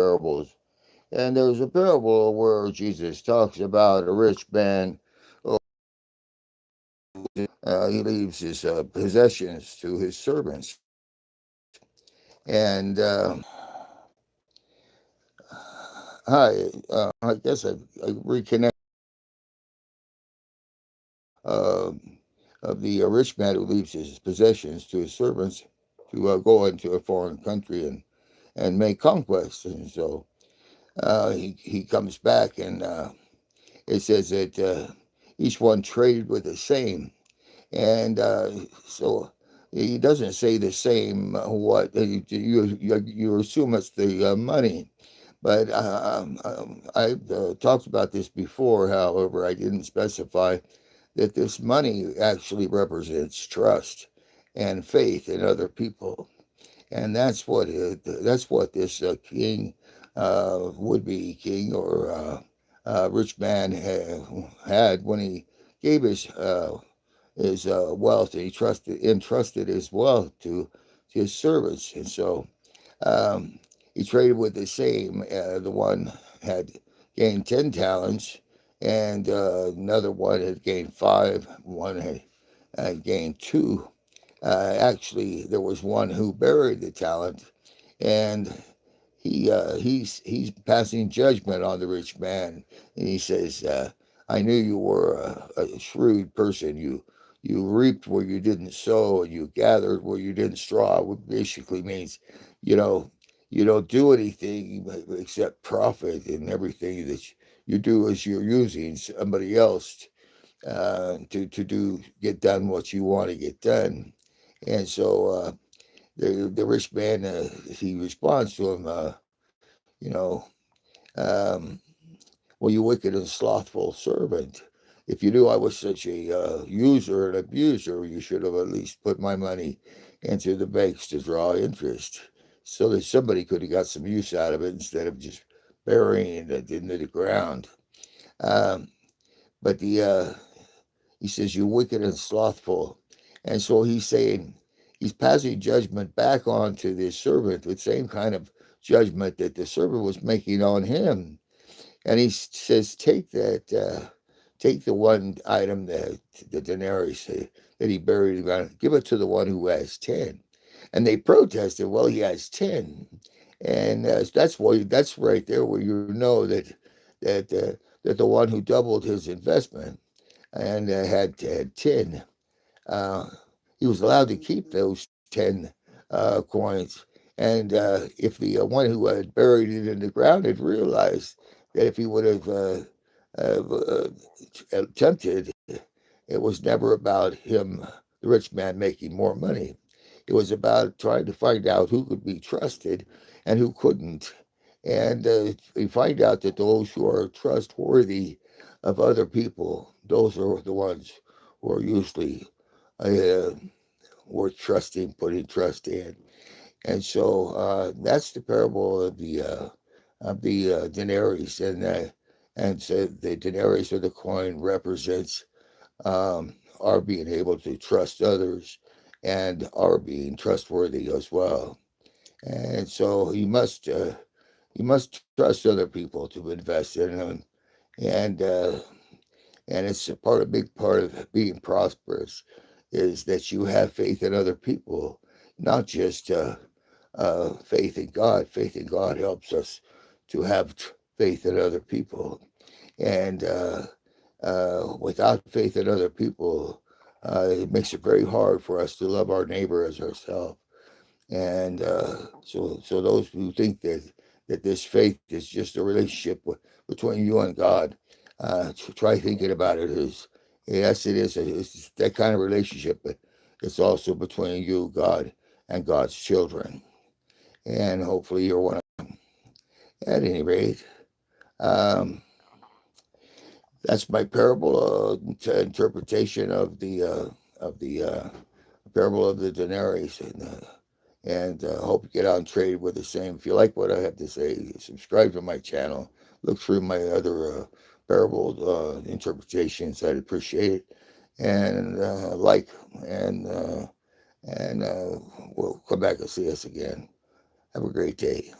parables. And there's a parable where Jesus talks about a rich man. He leaves his possessions to his servants. And I guess I reconnect uh, of the rich man who leaves his possessions to his servants to go into a foreign country and make conquests. And so he comes back, and it says that each one traded with the same. And so he doesn't say the same what you assume it's the money. But I've talked about this before. However, I didn't specify that this money actually represents trust and faith in other people, and that's what this king, would be king or rich man had when he gave his wealth, and he entrusted his wealth to his servants. And so he traded with the same. The one had gained 10 talents, and another one had gained five. One had gained two. Actually, there was one who buried the talent, and he's passing judgment on the rich man, and he says, "I knew you were a shrewd person. You reaped where you didn't sow, and you gathered where you didn't straw." Which basically means, you know, you don't do anything except profit, and everything that you do is you're using somebody else to do get done what you want to get done. And so the rich man, he responds to him, you know, um, well, you wicked and slothful servant. If you knew I was such a user and abuser, you should have at least put my money into the banks to draw interest, so that somebody could have got some use out of it instead of just burying it into the ground. Um, but he says, "You wicked and slothful," and so he's saying he's passing judgment back on to the servant, the same kind of judgment that the servant was making on him. And he says, take the one item that the denarius that he buried in the ground, give it to the one who has 10. And they protested, well, he has 10. And that's right there where you know that the one who doubled his investment and had 10, uh, he was allowed to keep those 10 coins. And if the one who had buried it in the ground had realized that if he would have attempted, it was never about him, the rich man, making more money. It was about trying to find out who could be trusted and who couldn't. And we find out that those who are trustworthy of other people, those are the ones who are usually uh, worth trusting, putting trust in. And so that's the parable of the denarius, and so the denarius or the coin represents our being able to trust others and our being trustworthy as well. And so you must trust other people to invest in them, and it's a big part of being prosperous is that you have faith in other people, not just faith in God. Faith in God helps us to have faith in other people, and without faith in other people, it makes it very hard for us to love our neighbor as ourselves. And so those who think that this faith is just a relationship between you and God, try thinking about it as yes, it is. It's that kind of relationship, but it's also between you, God, and God's children. And hopefully you're one of them. At any rate, um, that's my parable interpretation of the parable of the denarius, and hope you get on trade with the same. If you like what I have to say, subscribe to my channel. Look through my other parable interpretations. I'd appreciate it. And like, and uh, and we'll come back and see us again. Have a great day.